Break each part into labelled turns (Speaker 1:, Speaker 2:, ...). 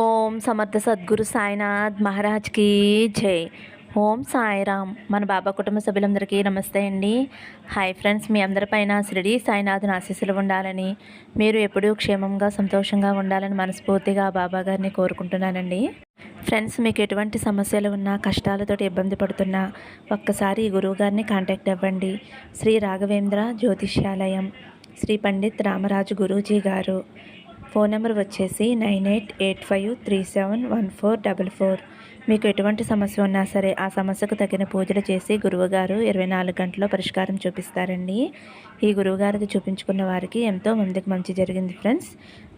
Speaker 1: ఓం సమర్థ సద్గురు సాయినాథ్ మహారాజ్కి జై. ఓం సాయిరామ్. మన బాబా కుటుంబ సభ్యులందరికీ నమస్తే అండి. హాయ్ ఫ్రెండ్స్, మీ అందరిపైన షిరిడి సాయినాథుని ఆశీస్సులు ఉండాలని, మీరు ఎప్పుడూ క్షేమంగా సంతోషంగా ఉండాలని మనస్ఫూర్తిగా బాబా గారిని కోరుకుంటున్నానండి. ఫ్రెండ్స్, మీకు ఎటువంటి సమస్యలు ఉన్నా, కష్టాలతోటి ఇబ్బంది పడుతున్నా ఒక్కసారి ఈ గురువు గారిని కాంటాక్ట్ అవ్వండి. శ్రీ రాఘవేంద్ర జ్యోతిష్యాలయం, శ్రీ పండిత్ రామరాజు గురూజీ గారు. ఫోన్ నెంబర్ వచ్చేసి 9885371444. మీకు ఎటువంటి సమస్య ఉన్నా సరే ఆ సమస్యకు తగిన పూజలు చేసి గురువుగారు 24 గంటల్లో పరిష్కారం చూపిస్తారండి. ఈ గురువుగారికి చూపించుకున్న వారికి ఎంతో మందికి మంచి జరిగింది ఫ్రెండ్స్.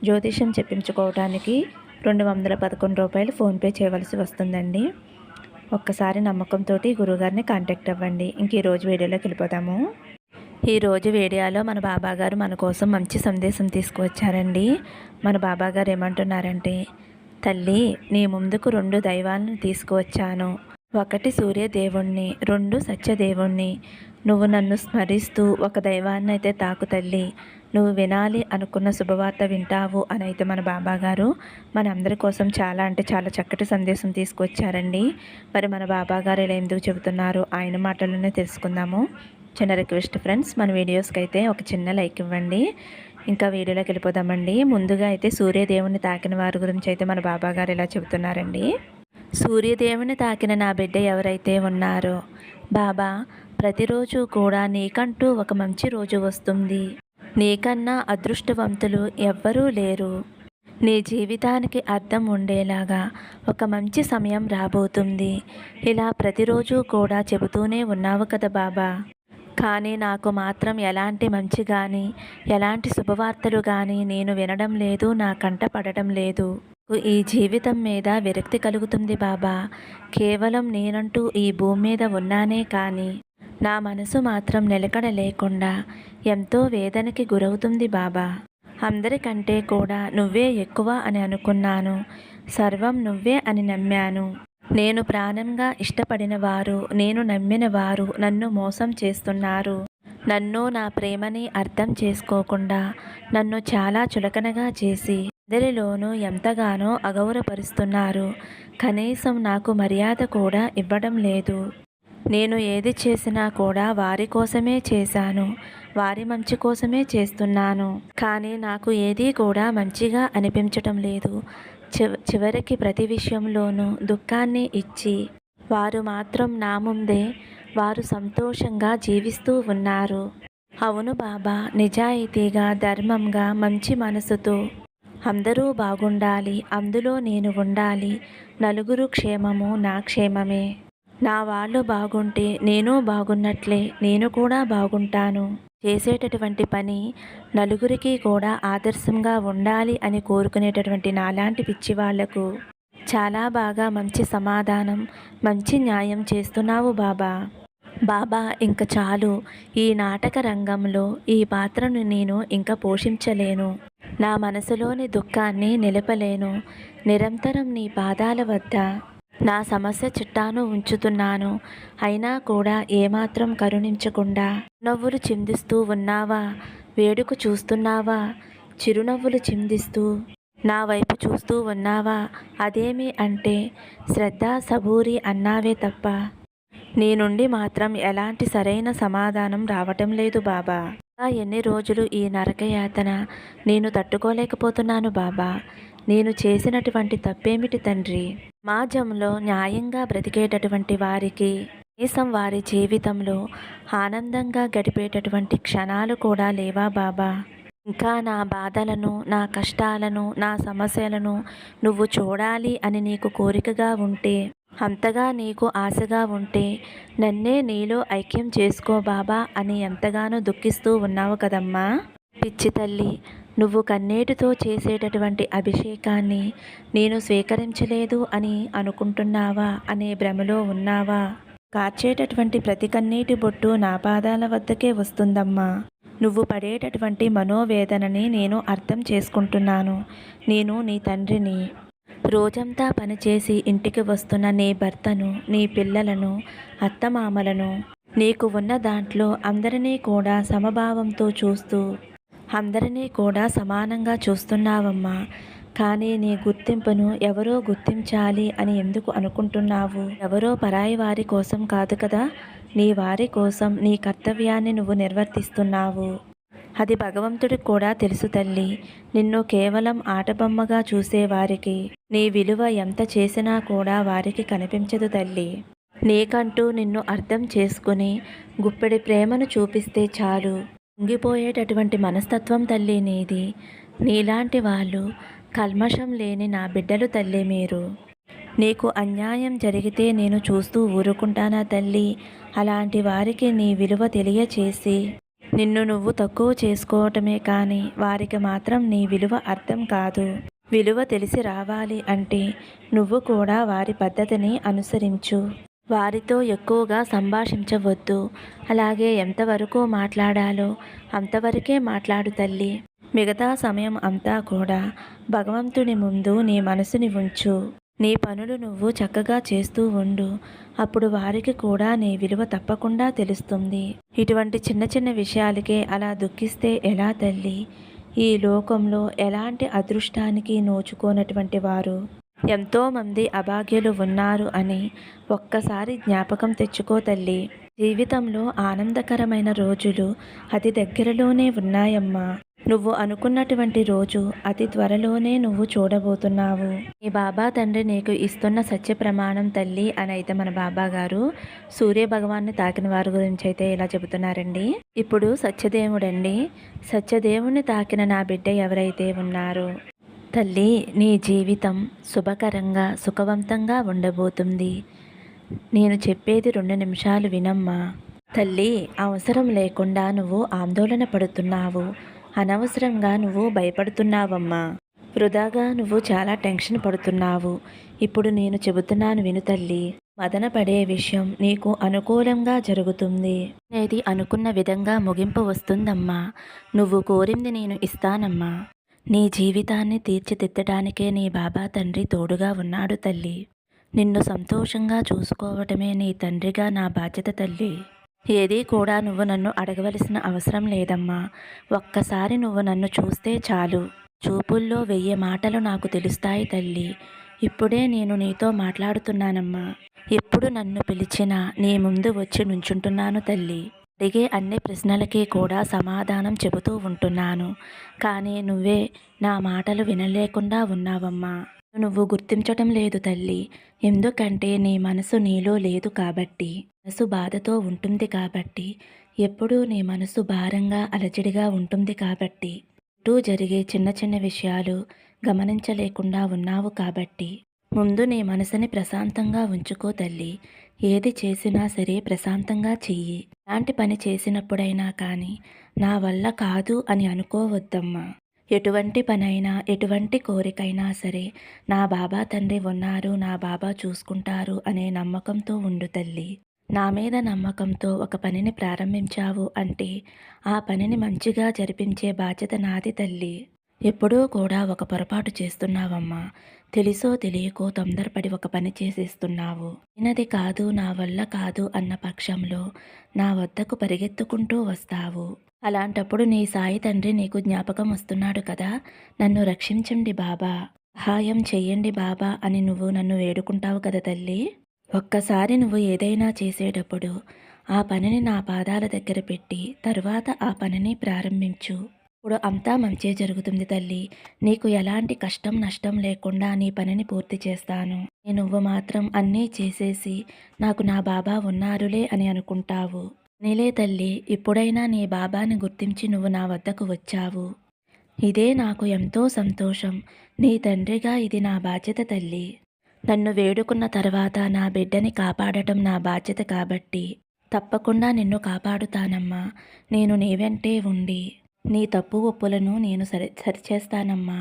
Speaker 1: జ్యోతిష్యం చెప్పించుకోవడానికి రూ. 211 ఫోన్పే చేయవలసి వస్తుందండి. ఒక్కసారి నమ్మకంతో గురువుగారిని కాంటాక్ట్ అవ్వండి. ఇంక ఈరోజు వీడియోలోకి వెళ్ళిపోతాము. ఈరోజు వీడియోలో మన బాబాగారు మన కోసం మంచి సందేశం తీసుకువచ్చారండి. మన బాబాగారు ఏమంటున్నారంటే, తల్లి, నీ ముందుకు 2 దైవాలను తీసుకువచ్చాను. 1 సూర్యదేవుణ్ణి, 2 సత్యదేవుణ్ణి. నువ్వు నన్ను స్మరిస్తూ ఒక దైవాన్ని అయితే తాకు తల్లి. నువ్వు వినాలి అనుకున్న శుభవార్త వింటావు అని అయితే మన బాబాగారు మనందరి కోసం చాలా అంటే చాలా చక్కటి సందేశం తీసుకువచ్చారండి. మరి మన బాబాగారు ఇలా ఎందుకు చెబుతున్నారు, ఆయన మాటల్లోనే తెలుసుకుందాము. చిన్న రిక్వెస్ట్ ఫ్రెండ్స్, మన వీడియోస్కి అయితే ఒక చిన్న లైక్ ఇవ్వండి. ఇంకా వీడియోలోకి వెళ్ళిపోదామండి. ముందుగా అయితే సూర్యదేవుని తాకిన వారి గురించి అయితే మన బాబాగారు ఇలా చెబుతున్నారండి. సూర్యదేవుని తాకిన నా బిడ్డ ఎవరైతే ఉన్నారో, బాబా ప్రతిరోజు కూడా నీకంటూ ఒక మంచి రోజు వస్తుంది. నీకన్నా అదృష్టవంతులు ఎవ్వరూ లేరు. నీ జీవితానికి అర్థం ఉండేలాగా ఒక మంచి సమయం రాబోతుంది. ఇలా ప్రతిరోజు కూడా చెబుతూనే ఉన్నావు కదా బాబా. కానీ నాకు మాత్రం ఎలాంటి మంచి కానీ ఎలాంటి శుభవార్తలు కానీ నేను వినడం లేదు, నా కంట పడడం లేదు. ఈ జీవితం మీద విరక్తి కలుగుతుంది బాబా. కేవలం నేనంటూ ఈ భూమి మీద ఉన్నానే కానీ నా మనసు మాత్రం నిలకడ లేకుండా ఎంతో వేదనకి గురవుతుంది బాబా. అందరికంటే కూడా నువ్వే ఎక్కువ అని అనుకున్నాను. సర్వం నువ్వే అని నమ్మాను. నేను ప్రాణంగా ఇష్టపడిన వారు, నేను నమ్మిన వారు నన్ను మోసం చేస్తున్నారు. నన్ను, నా ప్రేమని అర్థం చేసుకోకుండా నన్ను చాలా చులకనగా చేసి అందరిలోనూ ఎంతగానో అగౌరవపరుస్తున్నారు. కనీసం నాకు మర్యాద కూడా ఇవ్వడం లేదు. నేను ఏది చేసినా కూడా వారి కోసమే చేశాను, వారి మంచి కోసమే చేస్తున్నాను. కానీ నాకు ఏదీ కూడా మంచిగా అనిపించటం లేదు. చివరికి ప్రతి విషయంలోనూ దుఃఖాన్ని ఇచ్చి వారు మాత్రం నా ముందే వారు సంతోషంగా జీవిస్తూ ఉన్నారు. అవును బాబా, నిజాయితీగా, ధర్మంగా, మంచి మనసుతో అందరూ బాగుండాలి, అందులో నేను ఉండాలి. నలుగురు క్షేమము నా క్షేమమే. నా వాళ్ళు బాగుంటే నేను బాగున్నట్లే, నేను కూడా బాగుంటాను. చేసేటటువంటి పని నలుగురికి కూడా ఆదర్శంగా ఉండాలి అని కోరుకునేటటువంటి నాలాంటి పిచ్చి వాళ్లకు చాలా బాగా మంచి సమాధానం, మంచి న్యాయం చేస్తున్నావు బాబా. బాబా, ఇంక చాలు. ఈ నాటక రంగంలో ఈ పాత్రను నేను ఇంకా పోషించలేను. నా మనసులోని దుఃఖాన్ని నిలపలేను. నిరంతరం నీ పాదాల వద్ద నా సమస్య చిట్టాను ఉంచుతున్నాను. అయినా కూడా ఏమాత్రం కరుణించకుండా నవ్వులు చిందిస్తూ ఉన్నావా? వేడుక చూస్తున్నావా? చిరునవ్వులు చిందిస్తూ నా వైపు చూస్తూ ఉన్నావా? అదేమి అంటే శ్రద్ధ, సబూరి అన్నావే తప్ప నీ నుండి మాత్రం ఎలాంటి సరైన సమాధానం రావటం లేదు బాబా. ఎన్ని రోజులు ఈ నరకయాతన నేను తట్టుకోలేకపోతున్నాను బాబా. నేను చేసినటువంటి తప్పేమిటి తండ్రి? సమాజంలో న్యాయంగా బ్రతికేటటువంటి వారికి కనీసం వారి జీవితంలో ఆనందంగా గడిపేటటువంటి క్షణాలు కూడా లేవా బాబా? ఇంకా నా బాధలను, నా కష్టాలను, నా సమస్యలను నువ్వు చూడాలి అని నీకు కోరికగా ఉంటే, అంతగా నీకు ఆశగా ఉంటే నన్నే నీలో ఐక్యం చేసుకో బాబా అని ఎంతగానో దుఃఖిస్తూ ఉన్నావు కదమ్మా. పిచ్చి తల్లి, నువ్వు కన్నీటితో చేసేటటువంటి అభిషేకాన్ని నేను స్వీకరించలేదు అని అనుకుంటున్నావా అనే భ్రమలో ఉన్నావా? కార్చేటటువంటి ప్రతి కన్నీటి బొట్టు నా పాదాల వద్దకే వస్తుందమ్మా. నువ్వు పడేటటువంటి మనోవేదనని నేను అర్థం చేసుకుంటున్నాను. నేను నీ తండ్రిని. రోజంతా పనిచేసి ఇంటికి వస్తున్న నీ భర్తను, నీ పిల్లలను, అత్తమామలను, నీకు ఉన్న దాంట్లో అందరినీ కూడా సమభావంతో చూస్తూ అందరినీ కూడా సమానంగా చూస్తున్నావమ్మా. కానీ నీ గుర్తింపును ఎవరో గుర్తించాలి అని ఎందుకు అనుకుంటున్నావు? ఎవరో పరాయి వారి కోసం కాదు కదా, నీ వారి కోసం నీ కర్తవ్యాన్ని నువ్వు నిర్వర్తిస్తున్నావు. అది భగవంతుడికి కూడా తెలుసు తల్లి. నిన్ను కేవలం ఆటబొమ్మగా చూసేవారికి నీ విలువ ఎంత చేసినా కూడా వారికి కనిపించదు తల్లి. నీకంటూ నిన్ను అర్థం చేసుకుని గుప్పెడి ప్రేమను చూపిస్తే చాలు. పొంగిపోయేటటువంటి మనస్తత్వం తల్లి నీది. నీలాంటి వాళ్ళు కల్మషం లేని నా బిడ్డలు తల్లి మీరు. నీకు అన్యాయం జరిగితే నేను చూస్తూ ఊరుకుంటానా తల్లి? అలాంటి వారికి నీ విలువ తెలియచేసి నిన్ను నువ్వు తక్కువ చేసుకోవటమే కానీ వారికి మాత్రం నీ విలువ అర్థం కాదు. విలువ తెలిసి రావాలి అంటే నువ్వు కూడా వారి పద్ధతిని అనుసరించు. వారితో ఎక్కువగా సంభాషించవద్దు. అలాగే ఎంతవరకు మాట్లాడాలో అంతవరకే మాట్లాడు తల్లి. మిగతా సమయం అంతా కూడా భగవంతుని ముందు నీ మనసుని ఉంచు. నీ పనులు నువ్వు చక్కగా చేస్తూ ఉండు. అప్పుడు వారికి కూడా నీ విలువ తప్పకుండా తెలుస్తుంది. ఇటువంటి చిన్న చిన్న విషయాలకే అలా దుఃఖిస్తే ఎలా తల్లి? ఈ లోకంలో ఎలాంటి అదృష్టానికి నోచుకోనటువంటి వారు ఎంతోమంది అభాగ్యులు ఉన్నారు అని ఒక్కసారి జ్ఞాపకం తెచ్చుకో తల్లి. జీవితంలో ఆనందకరమైన రోజులు అతి దగ్గరలోనే ఉన్నాయమ్మా. నువ్వు అనుకున్నటువంటి రోజు అతి త్వరలోనే నువ్వు చూడబోతున్నావు. నీ బాబా తండ్రి నీకు ఇస్తున్న సత్య ప్రమాణం తల్లి అని అయితే మన బాబా గారు సూర్య భగవాన్ని తాకిన వారి గురించి అయితే ఇలా చెబుతున్నారండి. ఇప్పుడు సత్యదేవుడండి. సత్యదేవుని తాకిన నా బిడ్డ ఎవరైతే ఉన్నారో తల్లి, నీ జీవితం శుభకరంగా సుఖవంతంగా ఉండబోతుంది. నేను చెప్పేది 2 నిమిషాలు వినమ్మా. తల్లి, అవసరం లేకుండా నువ్వు ఆందోళన పడుతున్నావు. అనవసరంగా నువ్వు భయపడుతున్నావమ్మా. వృధాగా నువ్వు చాలా టెన్షన్ పడుతున్నావు. ఇప్పుడు నేను చెబుతున్నాను విను తల్లి. మదన పడే విషయం నీకు అనుకూలంగా జరుగుతుంది. అనేది అనుకున్న విధంగా ముగింపు వస్తుందమ్మా. నువ్వు కోరింది నేను ఇస్తానమ్మా. నీ జీవితాన్ని తీర్చిదిద్దడానికే నీ బాబా తండ్రి తోడుగా ఉన్నాడు తల్లి. నిన్ను సంతోషంగా చూసుకోవటమే నీ తండ్రిగా నా బాధ్యత తల్లి. ఏదీ కూడా నువ్వు నన్ను అడగవలసిన అవసరం లేదమ్మా. ఒక్కసారి నువ్వు నన్ను చూస్తే చాలు. చూపుల్లో 1000 మాటలు నాకు తెలుస్తాయి తల్లి. ఇప్పుడే నేను నీతో మాట్లాడుతున్నానమ్మా. ఎప్పుడు నన్ను పిలిచినా నీ ముందు వచ్చి నుంచుంటున్నాను తల్లి. అడిగే అన్ని ప్రశ్నలకి కూడా సమాధానం చెబుతూ ఉంటున్నాను. కానీ నువ్వే నా మాటలు వినలేకుండా ఉన్నావమ్మా. నువ్వు గుర్తించటం లేదు తల్లి. ఎందుకంటే నీ మనసు నీలో లేదు కాబట్టి. మనసు బాధతో ఉంటుంది కాబట్టి. ఎప్పుడూ నీ మనసు భారంగా అలజడిగా ఉంటుంది కాబట్టి. చుట్టూ జరిగే చిన్న చిన్న విషయాలు గమనించలేకుండా ఉన్నావు కాబట్టి. ముందు నీ మనసుని ప్రశాంతంగా ఉంచుకో తల్లి. ఏది చేసినా సరే ప్రశాంతంగా చెయ్యి. ఎలాంటి పని చేసినప్పుడైనా కానీ నా వల్ల కాదు అని అనుకోవద్దమ్మా. ఎటువంటి పనైనా ఎటువంటి కోరికైనా సరే నా బాబా తండ్రి ఉన్నారు, నా బాబా చూసుకుంటారు అనే నమ్మకంతో ఉండు తల్లి. నా మీద నమ్మకంతో ఒక పనిని ప్రారంభించావు అంటే ఆ పనిని మంచిగా జరిపించే బాధ్యత నాది తల్లి. ఎప్పుడూ కూడా ఒక పొరపాటు చేస్తున్నావమ్మా. తెలుసో తెలియకో తొందరపడి ఒక పని చేసేస్తున్నావు. అయినది కాదు, నా వల్ల కాదు అన్న పక్షంలో నా వద్దకు పరిగెత్తుకుంటూ వస్తావు. అలాంటప్పుడు నీ సాయి తండ్రి నీకు జ్ఞాపకం వస్తున్నాడు కదా. నన్ను రక్షించండి బాబా, సహాయం చెయ్యండి బాబా అని నువ్వు నన్ను వేడుకుంటావు కదా తల్లి. ఒక్కసారి నువ్వు ఏదైనా చేసేటప్పుడు ఆ పనిని నా పాదాల దగ్గర పెట్టి తరువాత ఆ పనిని ప్రారంభించు. ఇప్పుడు అంతా మంచే జరుగుతుంది తల్లి. నీకు ఎలాంటి కష్టం నష్టం లేకుండా నీ పనిని పూర్తి చేస్తాను. నువ్వు మాత్రం అన్నీ చేసేసి నాకు నా బాబా ఉన్నారులే అని అనుకుంటావు. నీలే తల్లి, ఇప్పుడైనా నీ బాబాని గుర్తించి నువ్వు నా వద్దకు వచ్చావు. ఇదే నాకు ఎంతో సంతోషం. నీ తండ్రిగా ఇది నా బాధ్యత తల్లి. నన్ను వేడుకున్న తర్వాత నా బిడ్డని కాపాడటం నా బాధ్యత కాబట్టి తప్పకుండా నిన్ను కాపాడుతానమ్మా. నేను నీ వెంటే ఉండి నీ తప్పు ఒప్పులను నేను సరిచేస్తానమ్మా.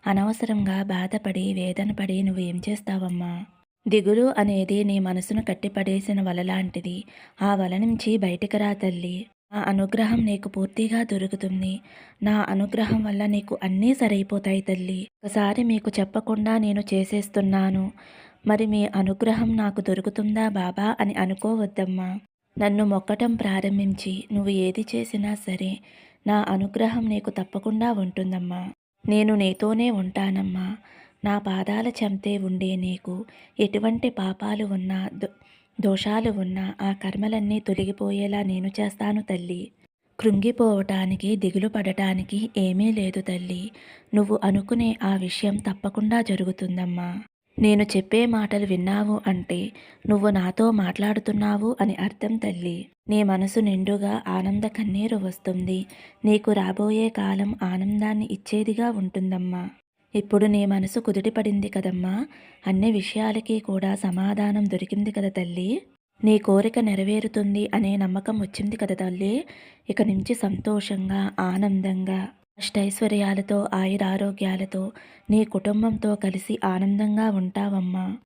Speaker 1: అనవసరంగా బాధపడి వేదన పడి నువ్వు ఏం చేస్తావమ్మా? దిగులు అనేది నీ మనసును కట్టిపడేసిన వలలాంటిది. ఆ వల నుంచి బయటికి రా తల్లి. నా అనుగ్రహం నీకు పూర్తిగా దొరుకుతుంది. నా అనుగ్రహం వల్ల నీకు అన్నీ సరైపోతాయి తల్లి. ఒకసారి మీకు చెప్పకుండా నేను చేసేస్తున్నాను. మరి మీ అనుగ్రహం నాకు దొరుకుతుందా బాబా అని అనుకోవద్దమ్మా. నన్ను మొక్కటం ప్రారంభించి నువ్వు ఏది చేసినా సరే నా అనుగ్రహం నీకు తప్పకుండా ఉంటుందమ్మా. నేను నీతోనే ఉంటానమ్మా. నా పాదాల చెంతే ఉండే నీకు ఎటువంటి పాపాలు ఉన్నా దోషాలు ఉన్నా ఆ కర్మలన్నీ తొలగిపోయేలా నేను చేస్తాను తల్లి. కృంగిపోవటానికి దిగులు పడటానికి ఏమీ లేదు తల్లి. నువ్వు అనుకునే ఆ విషయం తప్పకుండా జరుగుతుందమ్మా. నేను చెప్పే మాటలు విన్నావు అంటే నువ్వు నాతో మాట్లాడుతున్నావు అని అర్థం తల్లి. నీ మనసు నిండుగా ఆనంద కన్నీరు వస్తుంది. నీకు రాబోయే కాలం ఆనందాన్ని ఇచ్చేదిగా ఉంటుందమ్మా. ఇప్పుడు నీ మనసు కుదుటపడింది కదమ్మా. అన్ని విషయాలకి కూడా సమాధానం దొరికింది కదా తల్లి. నీ కోరిక నెరవేరుతుంది అనే నమ్మకం వచ్చింది కదా తల్లి. ఇక నుంచి సంతోషంగా ఆనందంగా అష్టైశ్వర్యాలతో ఆయురారోగ్యాలతో నీ కుటుంబంతో కలిసి ఆనందంగా ఉంటావమ్మా.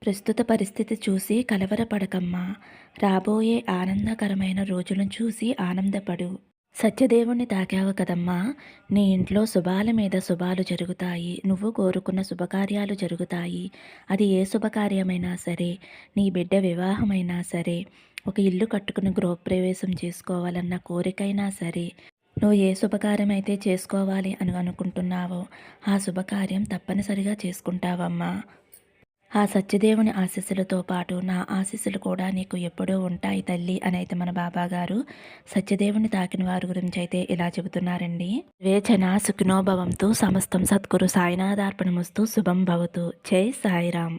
Speaker 1: ప్రస్తుత పరిస్థితి చూసి కలవరపడకమ్మా. రాబోయే ఆనందకరమైన రోజులను చూసి ఆనందపడు. సత్యదేవుణ్ణి తాకావు కదమ్మా. నీ ఇంట్లో శుభాల మీద శుభాలు జరుగుతాయి. నువ్వు కోరుకున్న శుభకార్యాలు జరుగుతాయి. అది ఏ శుభకార్యమైనా సరే, నీ బిడ్డ వివాహమైనా సరే, ఒక ఇల్లు కట్టుకుని గృహప్రవేశం చేసుకోవాలన్న కోరికైనా సరే, నువ్వు ఏ శుభకార్యం అయితే చేసుకోవాలి అని అనుకుంటున్నావో ఆ శుభకార్యం తప్పనిసరిగా చేసుకుంటావమ్మా. ఆ సత్యదేవుని ఆశీస్సులతో పాటు నా ఆశీస్సులు కూడా నీకు ఎప్పుడూ ఉంటాయి తల్లి అని అయితే మన బాబాగారు సత్యదేవుని తాకిన వారి గురించి అయితే ఇలా చెబుతున్నారండి. వేచన సుఖినోభవంతు సమస్తం సద్గురు సాయినాథార్పణమస్తు శుభం భవతు. జై సాయిరామ్.